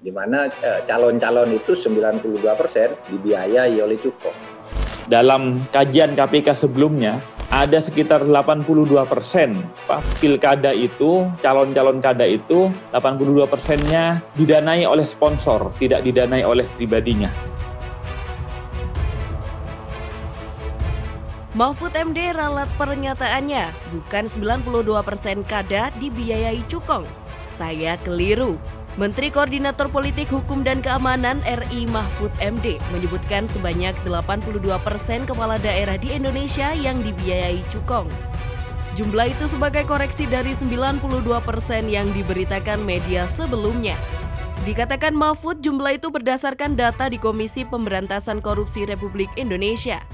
di mana calon-calon itu 92% dibiayai oleh Cukong. Dalam kajian KPK sebelumnya, ada sekitar 82% pilkada itu, calon-calon kada itu, 82%-nya didanai oleh sponsor, tidak didanai oleh pribadinya. Mahfud MD ralat pernyataannya, bukan 92% kada dibiayai Cukong. Saya keliru. Menteri Koordinator Politik Hukum dan Keamanan RI Mahfud MD menyebutkan sebanyak 82% kepala daerah di Indonesia yang dibiayai Cukong. Jumlah itu sebagai koreksi dari 92% yang diberitakan media sebelumnya. Dikatakan Mahfud, jumlah itu berdasarkan data di Komisi Pemberantasan Korupsi Republik Indonesia.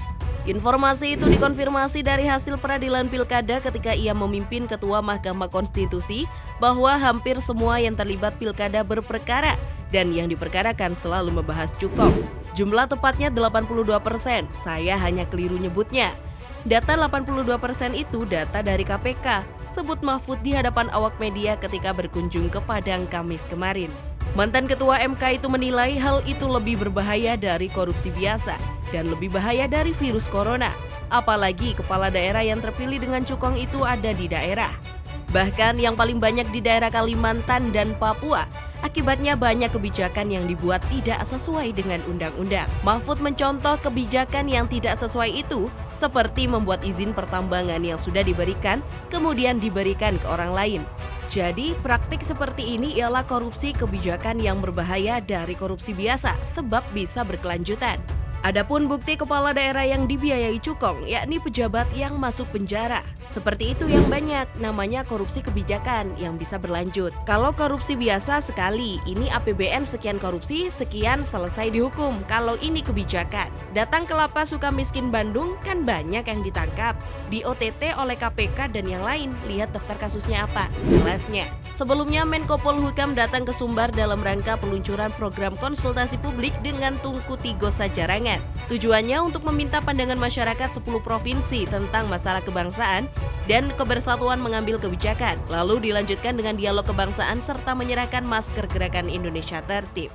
Informasi itu dikonfirmasi dari hasil peradilan pilkada ketika ia memimpin Ketua Mahkamah Konstitusi bahwa hampir semua yang terlibat pilkada berperkara dan yang diperkarakan selalu membahas Cukong. Jumlah tepatnya 82%, saya hanya keliru nyebutnya. Data 82% itu data dari KPK, sebut Mahfud di hadapan awak media ketika berkunjung ke Padang Kamis kemarin. Mantan Ketua MK itu menilai hal itu lebih berbahaya dari korupsi biasa dan lebih bahaya dari virus corona. Apalagi kepala daerah yang terpilih dengan Cukong itu ada di daerah. Bahkan yang paling banyak di daerah Kalimantan dan Papua. Akibatnya banyak kebijakan yang dibuat tidak sesuai dengan undang-undang. Mahfud mencontoh kebijakan yang tidak sesuai itu, seperti membuat izin pertambangan yang sudah diberikan, kemudian diberikan ke orang lain. Jadi, praktik seperti ini ialah korupsi kebijakan yang berbahaya dari korupsi biasa, sebab bisa berkelanjutan. Adapun bukti kepala daerah yang dibiayai Cukong, yakni pejabat yang masuk penjara. Seperti itu yang banyak, namanya korupsi kebijakan yang bisa berlanjut. Kalau korupsi biasa sekali, ini APBN sekian korupsi, sekian selesai dihukum. Kalau ini kebijakan, datang ke Lapas Sukamiskin Bandung kan banyak yang ditangkap. Di OTT oleh KPK dan yang lain, lihat daftar kasusnya apa, jelasnya. Sebelumnya Menko Polhukam datang ke Sumbar dalam rangka peluncuran program konsultasi publik dengan Tungku Tigo Sajarangan. Tujuannya untuk meminta pandangan masyarakat 10 provinsi tentang masalah kebangsaan dan kebersatuan mengambil kebijakan. Lalu dilanjutkan dengan dialog kebangsaan serta menyerahkan masker Gerakan Indonesia Tertib.